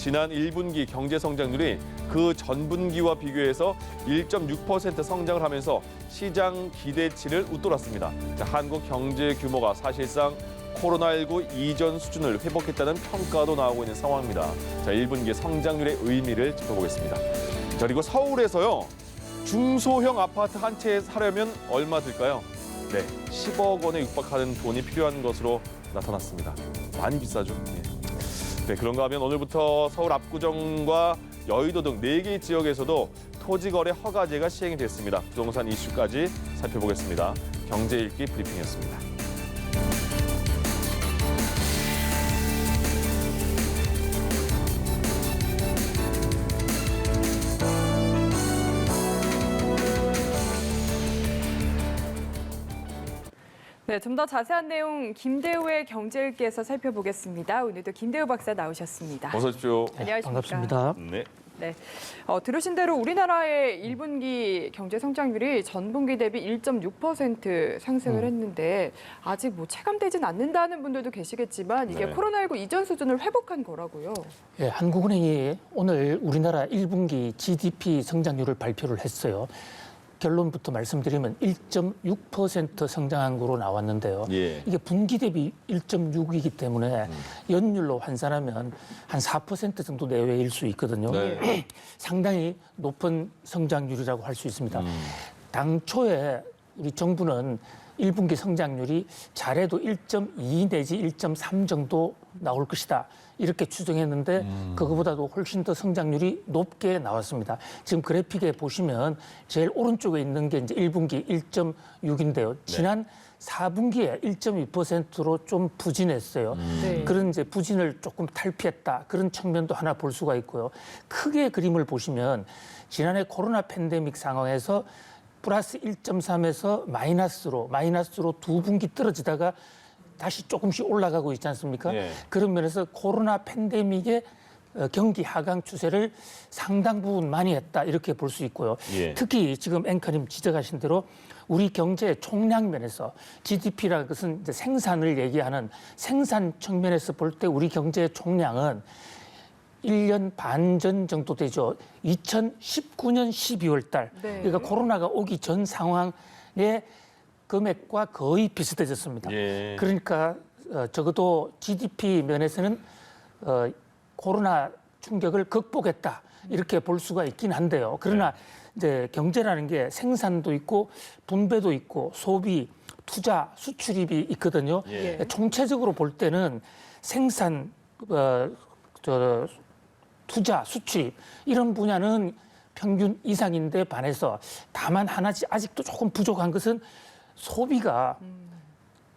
지난 1분기 경제 성장률이 그 전분기와 비교해서 1.6% 성장을 하면서 시장 기대치를 웃돌았습니다. 한국 경제 규모가 사실상 코로나19 이전 수준을 회복했다는 평가도 나오고 있는 상황입니다. 1분기 성장률의 의미를 짚어보겠습니다. 그리고 서울에서요. 중소형 아파트 한 채 사려면 얼마 들까요? 네, 10억 원에 육박하는 돈이 필요한 것으로 나타났습니다. 많이 비싸죠? 네, 그런가 하면 오늘부터 서울 압구정과 여의도 등 4개 지역에서도 토지거래 허가제가 시행이 됐습니다. 부동산 이슈까지 살펴보겠습니다. 경제 읽기 브리핑이었습니다. 네, 좀 더 자세한 내용 김대우의 경제읽기에서 살펴보겠습니다. 오늘도 김대우 박사 나오셨습니다. 어서 오십시오. 안녕하십니까. 반갑습니다. 네. 네, 들으신 대로 우리나라의 1분기 경제 성장률이 전분기 대비 1.6% 상승을 했는데 아직 뭐 체감되진 않는다는 분들도 계시겠지만 이게 네. 코로나19 이전 수준을 회복한 거라고요. 예, 한국은행이 오늘 우리나라 1분기 GDP 성장률을 발표를 했어요. 결론부터 말씀드리면 1.6% 성장한 거로 나왔는데요. 예. 이게 분기 대비 1.6이기 때문에 연율로 환산하면 한 4% 정도 내외일 수 있거든요. 네. 상당히 높은 성장률이라고 할 수 있습니다. 당초에 우리 정부는 1분기 성장률이 잘해도 1.2 내지 1.3 정도 나올 것이다. 이렇게 추정했는데 그거보다도 훨씬 더 성장률이 높게 나왔습니다. 지금 그래픽에 보시면 제일 오른쪽에 있는 게 이제 1분기 1.6인데요. 지난 4분기에 1.2%로 좀 부진했어요. 네. 그런 이제 부진을 조금 탈피했다. 그런 측면도 하나 볼 수가 있고요. 크게 그림을 보시면 지난해 코로나 팬데믹 상황에서 플러스 1.3에서 마이너스로 두 분기 떨어지다가 다시 조금씩 올라가고 있지 않습니까? 예. 그런 면에서 코로나 팬데믹의 경기 하강 추세를 상당 부분 많이 했다 이렇게 볼 수 있고요. 예. 특히 지금 앵커님 지적하신 대로 우리 경제 총량 면에서 GDP라는 것은 이제 생산을 얘기하는 생산 측면에서 볼 때 우리 경제의 총량은 1년 반 전 정도 되죠. 2019년 12월 달. 네. 그러니까 코로나가 오기 전 상황의 금액과 거의 비슷해졌습니다. 예. 그러니까 적어도 GDP 면에서는 코로나 충격을 극복했다. 이렇게 볼 수가 있긴 한데요. 그러나 이제 경제라는 게 생산도 있고 분배도 있고 소비, 투자, 수출입이 있거든요. 예. 총체적으로 볼 때는 생산, 투자, 수출입 이런 분야는 평균 이상인데 반해서 다만 하나 아직도 조금 부족한 것은 소비가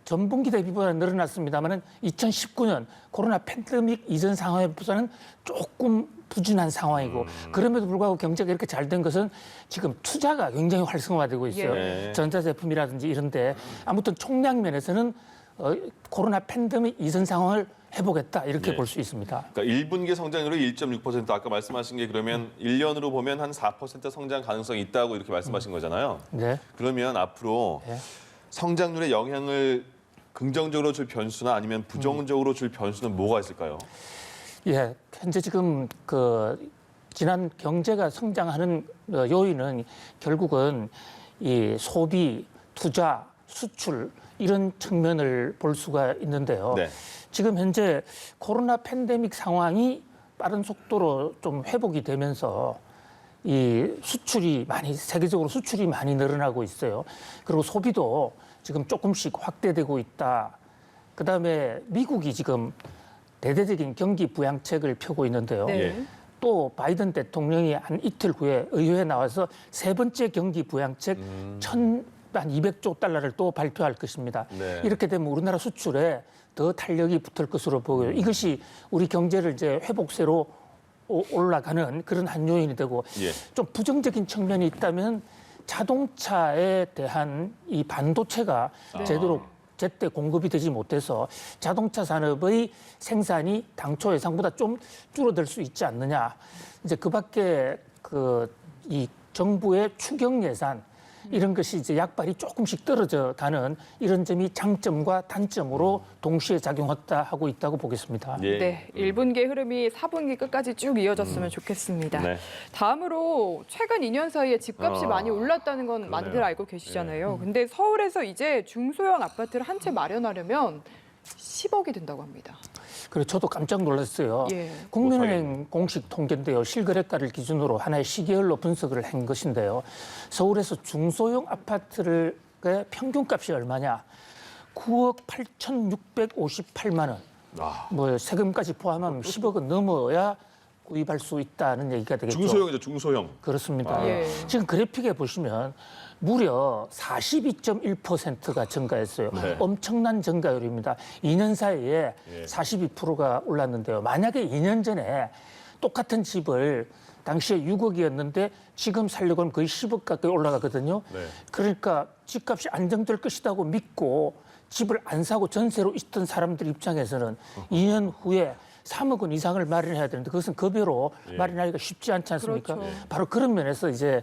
전분기 대비보다 늘어났습니다만 2019년 코로나 팬데믹 이전 상황보다는 조금 부진한 상황이고 그럼에도 불구하고 경제가 이렇게 잘 된 것은 지금 투자가 굉장히 활성화되고 있어요. 예. 전자제품이라든지 이런데 아무튼 총량 면에서는 코로나 팬데믹 이전 상황을 회복했다 이렇게 예. 볼 수 있습니다. 그러니까 1분기 성장률이 1.6% 아까 말씀하신 게 그러면 1년으로 보면 한 4% 성장 가능성이 있다고 이렇게 말씀하신 거잖아요. 네. 그러면 앞으로 네. 성장률에 영향을 긍정적으로 줄 변수나 아니면 부정적으로 줄 변수는 뭐가 있을까요? 예, 현재 지금 지난 경제가 성장하는 요인은 결국은 이 소비, 투자, 수출 이런 측면을 볼 수가 있는데요. 네. 지금 현재 코로나 팬데믹 상황이 빠른 속도로 좀 회복이 되면서 이 세계적으로 수출이 많이 늘어나고 있어요. 그리고 소비도 지금 조금씩 확대되고 있다. 그다음에 미국이 지금 대대적인 경기 부양책을 펴고 있는데요. 네. 예. 또 바이든 대통령이 한 이틀 후에 의회에 나와서 세 번째 경기 부양책 한 200조 달러를 또 발표할 것입니다. 네. 이렇게 되면 우리나라 수출에 더 탄력이 붙을 것으로 보여요. 이것이 우리 경제를 이제 회복세로 올라가는 그런 한 요인이 되고 예. 좀 부정적인 측면이 있다면 자동차에 대한 이 반도체가 제대로 제때 공급이 되지 못해서 자동차 산업의 생산이 당초 예상보다 좀 줄어들 수 있지 않느냐. 이제 그밖에 이 정부의 추경 예산 이런 것이 이제 약발이 조금씩 떨어져 가는 이런 점이 장점과 단점으로 동시에 작용하고 있다고 보겠습니다. 예. 네, 1분기 흐름이 4분기 끝까지 쭉 이어졌으면 좋겠습니다. 네. 다음으로 최근 2년 사이에 집값이 아, 많이 올랐다는 건 그러네요. 많이들 알고 계시잖아요. 근데 서울에서 이제 중소형 아파트를 한 채 마련하려면 10억이 든다고 합니다. 그래서 저도 깜짝 놀랐어요. 예. 국민은행 공식 통계인데요. 실거래가를 기준으로 하나의 시계열로 분석을 한 것인데요. 서울에서 중소형 아파트의 평균값이 얼마냐? 9억 8,658만 원. 아, 뭐 세금까지 포함하면 10억은 넘어야 구입할 수 있다는 얘기가 되겠죠. 중소형이죠, 중소형. 그렇습니다. 아. 예. 지금 그래픽에 보시면 무려 42.1%가 증가했어요. 네. 엄청난 증가율입니다. 2년 사이에 예. 42%가 올랐는데요. 만약에 2년 전에 똑같은 집을 당시에 6억이었는데 지금 살려고 하면 거의 10억 가까이 올라가거든요. 네. 그러니까 집값이 안정될 것이라고 믿고 집을 안 사고 전세로 있던 사람들 입장에서는 2년 후에 3억 원 이상을 마련해야 되는데 그것은 급여로 예. 마련하기가 쉽지 않지 않습니까? 그렇죠. 바로 그런 면에서 이제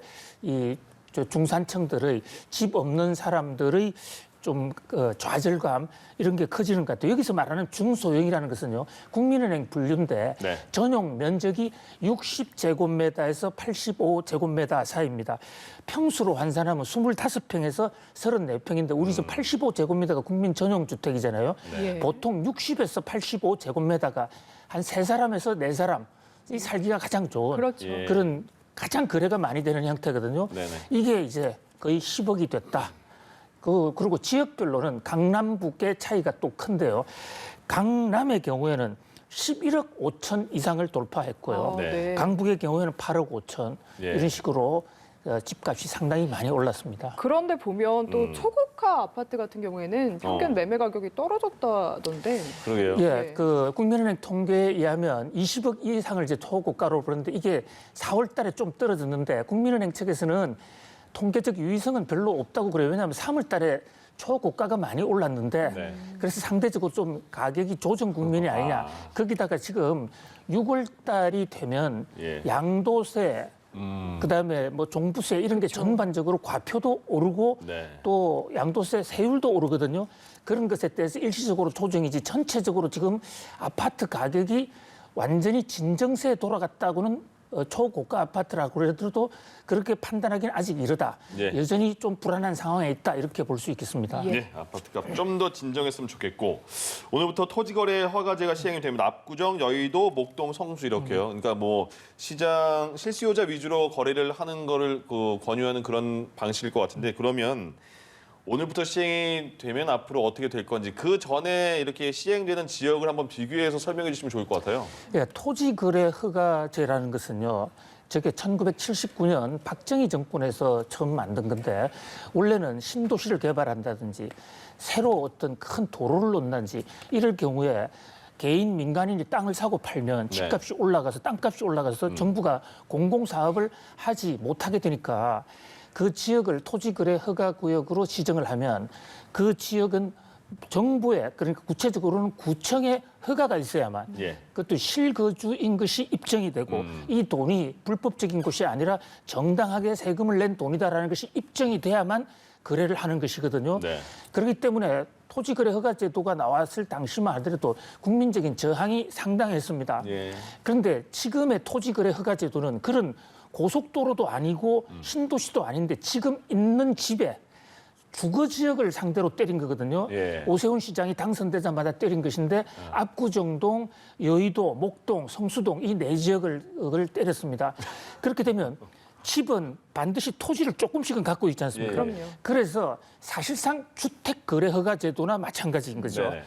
저 중산층들의 집 없는 사람들의 좀 좌절감 이런 게 커지는 것 같아요. 여기서 말하는 중소형이라는 것은요. 국민은행 분류인데 네. 전용 면적이 60제곱미터에서 85제곱미터 사이입니다. 평수로 환산하면 25평에서 34평인데 우리 집 85제곱미터가 국민 전용 주택이잖아요. 예. 보통 60에서 85제곱미터가 한 3사람에서 4사람이 살기가 가장 좋은 그렇죠. 예. 그런 가장 거래가 많이 되는 형태거든요. 네네. 이게 이제 거의 10억이 됐다. 그리고 지역별로는 강남, 북의 차이가 또 큰데요. 강남의 경우에는 11억 5천 이상을 돌파했고요. 아, 네. 강북의 경우에는 8억 5천 예. 이런 식으로 집값이 상당히 많이 올랐습니다. 그런데 보면 또 초고가 아파트 같은 경우에는 평균 어. 매매 가격이 떨어졌다던데. 그러게요. 예, 네. 그 국민은행 통계에 의하면 20억 이상을 이제 초고가로 그러는데 이게 4월 달에 좀 떨어졌는데 국민은행 측에서는 통계적 유의성은 별로 없다고 그래요. 왜냐하면 3월 달에 초고가가 많이 올랐는데 네. 그래서 상대적으로 좀 가격이 조정 국면이 아니냐. 거기다가 지금 6월 달이 되면 예. 양도세 그다음에 뭐 종부세 이런 게 전반적으로 과표도 오르고 네. 또 양도세 세율도 오르거든요. 그런 것에 대해서 일시적으로 조정이지 전체적으로 지금 아파트 가격이 완전히 진정세에 돌아갔다고는 초고가 아파트라고 그래도 그렇게 판단하기는 아직 이르다. 예. 여전히 좀 불안한 상황에 있다 이렇게 볼 수 있겠습니다. 예. 네, 아파트값 좀 더 진정했으면 좋겠고 오늘부터 토지거래 허가제가 시행이 됩니다. 압구정, 여의도, 목동, 성수 이렇게요. 그러니까 뭐 시장 실수요자 위주로 거래를 하는 거를 권유하는 그런 방식일 것 같은데 그러면 오늘부터 시행이 되면 앞으로 어떻게 될 건지 그 전에 이렇게 시행되는 지역을 한번 비교해서 설명해 주시면 좋을 것 같아요. 예, 토지거래 허가제라는 것은요. 저게 1979년 박정희 정권에서 처음 만든 건데 원래는 신도시를 개발한다든지 새로 어떤 큰 도로를 놓는다든지 이럴 경우에 개인 민간인이 땅을 사고 팔면 집값이 올라가서 땅값이 올라가서 정부가 공공사업을 하지 못하게 되니까 그 지역을 토지거래 허가구역으로 지정을 하면 그 지역은 정부의 그러니까 구체적으로는 구청의 허가가 있어야만 예. 그것도 실거주인 것이 입증이 되고 이 돈이 불법적인 것이 아니라 정당하게 세금을 낸 돈이다라는 것이 입증이 돼야만 거래를 하는 것이거든요. 네. 그렇기 때문에 토지거래 허가제도가 나왔을 당시만 하더라도 국민적인 저항이 상당했습니다. 예. 그런데 지금의 토지거래 허가제도는 그런 고속도로도 아니고 신도시도 아닌데 지금 있는 집에 주거 지역을 상대로 때린 거거든요. 예. 오세훈 시장이 당선되자마자 때린 것인데 압구정동, 여의도, 목동, 성수동 이 네 지역을 때렸습니다. 그렇게 되면 집은 반드시 토지를 조금씩은 갖고 있지 않습니까? 예. 그럼요. 그래서 사실상 주택거래허가제도나 마찬가지인 거죠. 네네.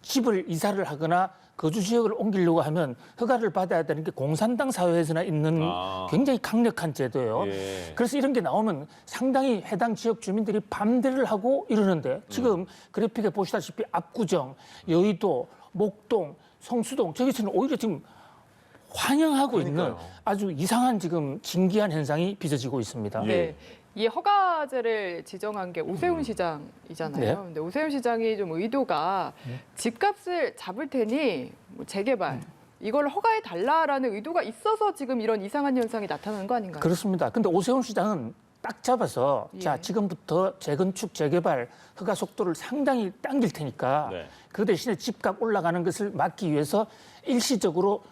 집을 이사를 하거나 거주 지역을 옮기려고 하면 허가를 받아야 되는 게 공산당 사회에서나 있는 아. 굉장히 강력한 제도예요. 예. 그래서 이런 게 나오면 상당히 해당 지역 주민들이 반대를 하고 이러는데 지금 그래픽에 보시다시피 압구정, 여의도, 목동, 성수동 저기서는 오히려 지금 환영하고 있는 아주 이상한 지금 진기한 현상이 빚어지고 있습니다. 예. 네. 이 허가제를 지정한 게 오세훈 시장이잖아요. 네. 근데 오세훈 시장이 좀 의도가 집값을 잡을 테니 뭐 재개발 이걸 허가해 달라라는 의도가 있어서 지금 이런 이상한 현상이 나타나는 거 아닌가요? 그렇습니다. 근데 오세훈 시장은 딱 잡아서 예. 자 지금부터 재건축 재개발 허가 속도를 상당히 당길 테니까 네. 그 대신에 집값 올라가는 것을 막기 위해서 일시적으로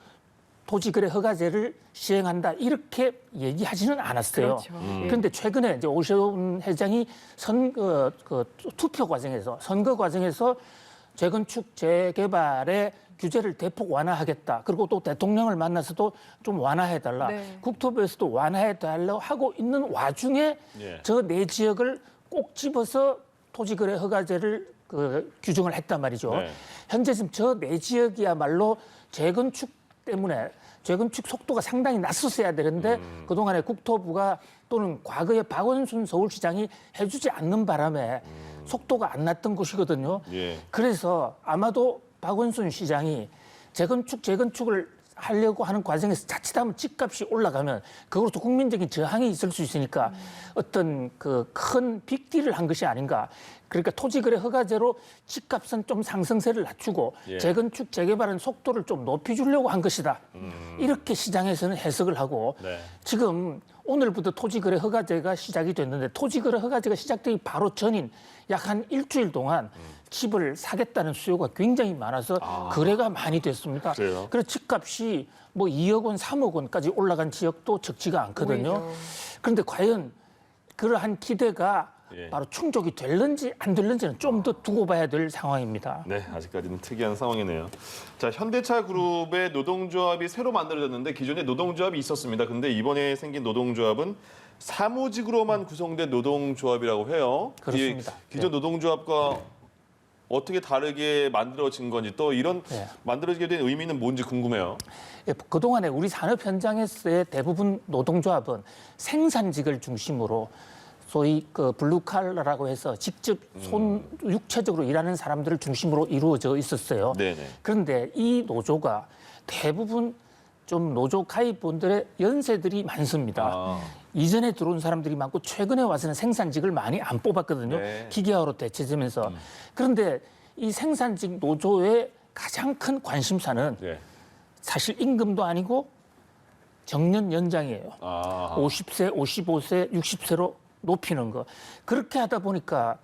토지거래 허가제를 시행한다 이렇게 얘기하지는 않았어요. 그렇죠. 그런데 최근에 이제 오세훈 회장이 투표 과정에서 선거 과정에서 재건축 재개발의 규제를 대폭 완화하겠다. 그리고 또 대통령을 만나서도 좀 완화해달라. 네. 국토부에서도 완화해달라고 하고 있는 와중에 예. 저 네 지역을 꼭 집어서 토지거래 허가제를 규정을 했단 말이죠. 네. 현재 지금 저 네 지역이야말로 재건축 때문에 재건축 속도가 상당히 낮았어야 되는데 그동안에 국토부가 또는 과거에 박원순 서울시장이 해주지 않는 바람에 속도가 안 났던 곳이거든요. 예. 그래서 아마도 박원순 시장이 재건축을 하려고 하는 과정에서 자칫하면 집값이 올라가면 그것도 국민적인 저항이 있을 수 있으니까 어떤 그 큰 빅딜을 한 것이 아닌가. 그러니까 토지거래 허가제로 집값은 좀 상승세를 낮추고 예. 재건축 재개발은 속도를 좀 높여주려고 한 것이다. 이렇게 시장에서는 해석을 하고 네. 지금 오늘부터 토지거래 허가제가 시작이 됐는데 토지거래 허가제가 시작되기 바로 전인 약 한 일주일 동안 집을 사겠다는 수요가 굉장히 많아서 거래가 많이 됐습니다. 그래요? 그래서 집값이 뭐 2억 원, 3억 원까지 올라간 지역도 적지가 않거든요. 오히려. 그런데 과연 그러한 기대가 예. 바로 충족이 될는지 안 될는지는 좀 더 두고 봐야 될 상황입니다. 네, 아직까지는 특이한 상황이네요. 자, 현대차 그룹의 노동조합이 새로 만들어졌는데 기존에 노동조합이 있었습니다. 근데 이번에 생긴 노동조합은 사무직으로만 구성된 노동조합이라고 해요. 그렇습니다. 이 기존 노동조합과 어떻게 다르게 만들어진 건지 또 이런 네. 만들어지게 된 의미는 뭔지 궁금해요. 예, 그동안에 우리 산업 현장에서의 대부분 노동조합은 생산직을 중심으로 소위 그 블루칼라라고 해서 직접 육체적으로 일하는 사람들을 중심으로 이루어져 있었어요. 네네. 그런데 이 노조가 대부분 좀 노조 가입원들의 연세들이 많습니다. 아. 이전에 들어온 사람들이 많고 최근에 와서는 생산직을 많이 안 뽑았거든요. 네. 기계화로 대체되면서. 그런데 이 생산직 노조의 가장 큰 관심사는 네. 사실 임금도 아니고 정년 연장이에요. 아. 50세, 55세, 60세로 높이는 거. 그렇게 하다 보니까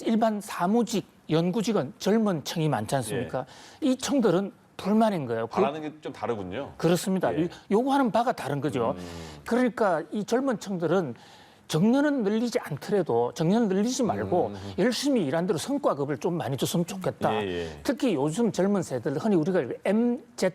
일반 사무직, 연구직은 젊은 층이 많지 않습니까? 이 층들은 불만인 거예요. 바라는 게 좀 다르군요. 그렇습니다. 예. 요구하는 바가 다른 거죠. 그러니까 이 젊은 층들은 정년은 늘리지 않더라도 정년은 늘리지 말고 열심히 일한 대로 성과급을 좀 많이 줬으면 좋겠다. 예, 예. 특히 요즘 젊은 세대들, 흔히 우리가 MZ,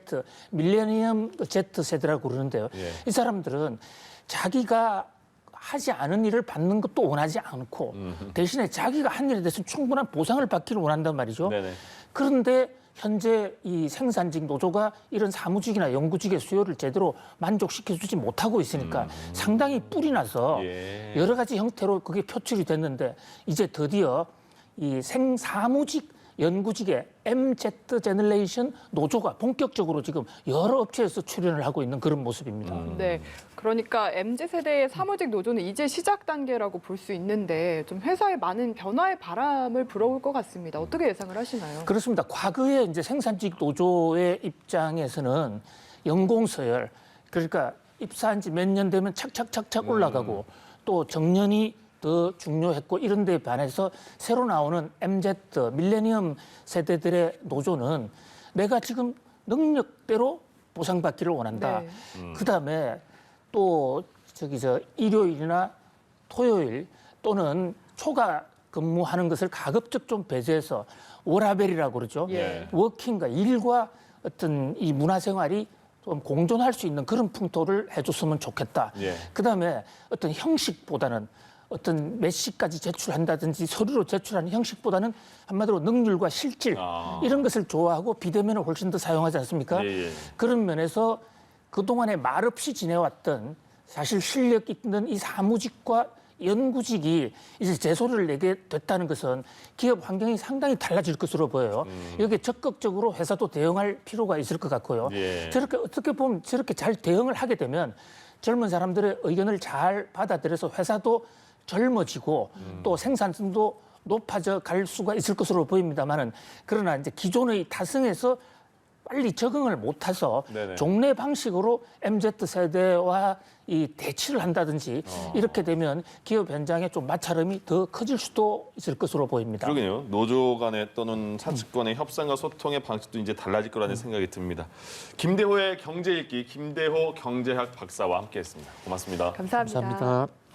밀레니엄 Z 세대라고 그러는데요. 예. 이 사람들은 자기가 하지 않은 일을 받는 것도 원하지 않고 대신에 자기가 한 일에 대해서 충분한 보상을 받기를 원한단 말이죠. 네네. 그런데 현재 이 생산직 노조가 이런 사무직이나 연구직의 수요를 제대로 만족시켜주지 못하고 있으니까 상당히 뿔이 나서 예. 여러 가지 형태로 그게 표출이 됐는데 이제 드디어 이 생사무직 연구직의 MZ 제너레이션 노조가 본격적으로 지금 여러 업체에서 출연을 하고 있는 그런 모습입니다. 네, 그러니까 MZ세대의 사무직 노조는 이제 시작 단계라고 볼 수 있는데 좀 회사에 많은 변화의 바람을 불어올 것 같습니다. 어떻게 예상을 하시나요? 그렇습니다. 과거에 이제 생산직 노조의 입장에서는 연공서열, 그러니까 입사한 지 몇 년 되면 착착착착 올라가고 또 정년이 더 중요했고 이런 데에 반해서 새로 나오는 MZ, 밀레니엄 세대들의 노조는 내가 지금 능력대로 보상받기를 원한다. 네. 그다음에 또 일요일이나 토요일 또는 초과 근무하는 것을 가급적 좀 배제해서 워라벨이라고 그러죠. 예. 워킹과 일과 어떤 이 문화생활이 좀 공존할 수 있는 그런 풍토를 해줬으면 좋겠다. 예. 그다음에 어떤 형식보다는 어떤 몇 시까지 제출한다든지 서류로 제출하는 형식보다는 한마디로 능률과 실질 아. 이런 것을 좋아하고 비대면을 훨씬 더 사용하지 않습니까? 예, 예. 그런 면에서 그동안에 말없이 지내왔던 사실 실력 있는 이 사무직과 연구직이 이제 제소를 내게 됐다는 것은 기업 환경이 상당히 달라질 것으로 보여요. 여기에 적극적으로 회사도 대응할 필요가 있을 것 같고요. 예. 저렇게 어떻게 보면 저렇게 잘 대응을 하게 되면 젊은 사람들의 의견을 잘 받아들여서 회사도 젊어지고 또 생산성도 높아져 갈 수가 있을 것으로 보입니다만은 그러나 이제 기존의 타성에서 빨리 적응을 못해서 네네. 종래 방식으로 MZ세대와 이 대치를 한다든지 이렇게 되면 기업 현장에 좀 마찰음이 더 커질 수도 있을 것으로 보입니다. 그러게요. 노조 간의 또는 사측 간의 협상과 소통의 방식도 이제 달라질 거라는 생각이 듭니다. 김대호의 경제 읽기 김대호 경제학 박사와 함께했습니다. 고맙습니다. 감사합니다. 감사합니다.